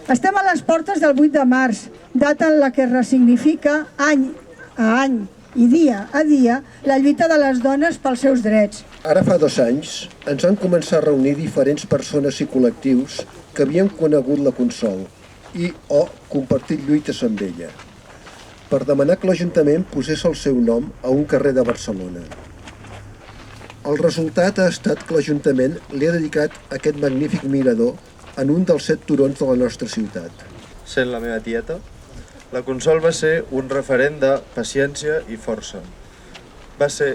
Estem a les portes del 8 de març, data en la que es ressignifica any a any i dia a dia la lluita de les dones pels seus drets. Ara fa 2 anys ens han començat a reunir diferents persones i col·lectius que havien conegut la Consol i o compartit lluites amb ella, per demanar que l'Ajuntament posés el seu nom a un carrer de Barcelona. El resultat ha estat que l'Ajuntament li ha dedicat aquest magnífic mirador en un dels 7 turons de la nostra ciutat. Sent la meva tieta, la Consol va ser un referent de paciència i força. Va ser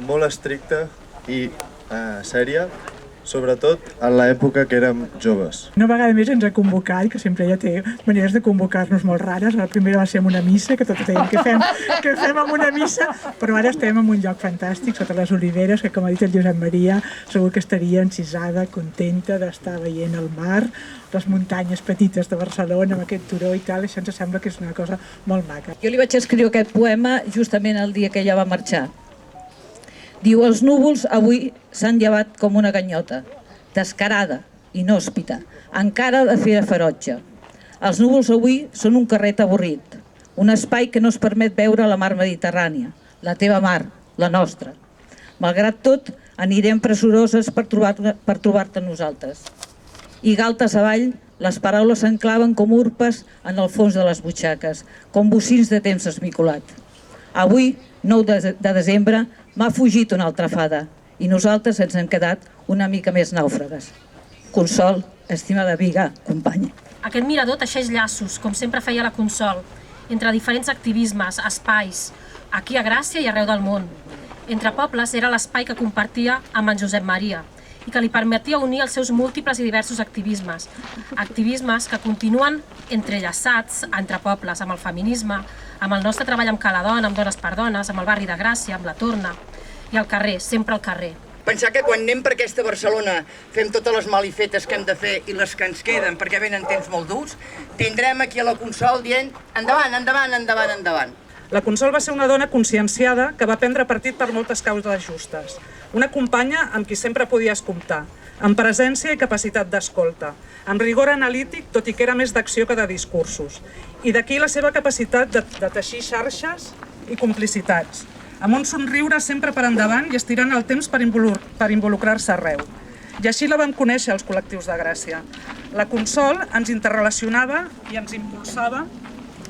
molt estricta i sèria, sobretot en l'època que érem joves. Una vegada més ens ha convocat, que sempre ella té maneres de convocar-nos molt rares. La primera va ser en una missa, que tots deien que fem en una missa, però ara estem en un lloc fantàstic, sota les oliveres, que com ha dit el Josep Maria, segur que estaria encisada, contenta d'estar veient el mar, les muntanyes petites de Barcelona amb aquest turó i tal. Això ens sembla que és una cosa molt maca. Jo li vaig escriure aquest poema justament el dia que ella va marxar. Diu, els núvols avui s'han llevat com una ganyota, descarada, inhòspita, encara de fer ferotge. Els núvols avui són un carret avorrit, un espai que no es permet veure la mar Mediterrània, la teva mar, la nostra. Malgrat tot, anirem pressuroses per trobar-te nosaltres. I galtes avall, les paraules s'enclaven com urpes en el fons de les butxaques, com bocins de temps esmicolat. Avui, 9 de desembre, m'ha fugit una altra fada i nosaltres ens hem quedat una mica més nàufragues. Consol, estimada amiga, companya. Aquest mirador teixeix llaços, com sempre feia la Consol, entre diferents activismes, espais, aquí a Gràcia i arreu del món. Entre pobles era l'espai que compartia amb en Josep Maria i que li permetia unir els seus múltiples i diversos activismes. Activismes que continuen entrellaçats entre pobles, amb el feminisme, amb el nostre treball amb Cala Dona, amb Dones per Dones, amb el barri de Gràcia, amb la Torna, i al carrer, sempre al carrer. Pensar que quan anem per aquesta Barcelona fem totes les malifetes que hem de fer i les que ens queden perquè venen temps molt durs, tindrem aquí a la Consol dient endavant, endavant, endavant, endavant. La Consol va ser una dona conscienciada que va prendre partit per moltes causes justes. Una companya amb qui sempre podies comptar, amb presència i capacitat d'escolta, amb rigor analític, tot i que era més d'acció que de discursos. I d'aquí la seva capacitat de teixir xarxes i complicitats, amb un somriure sempre per endavant i estirant el temps per involucrar-se arreu. I així la vam conèixer als col·lectius de Gràcia. La Consol ens interrelacionava i ens impulsava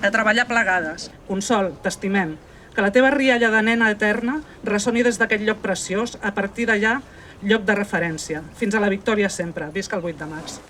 a treballar plegades. Consol, t'estimem. Que la teva rialla de nena eterna ressoni des d'aquest lloc preciós, a partir d'allà, lloc de referència. Fins a la victòria sempre. Visca el 8 de març.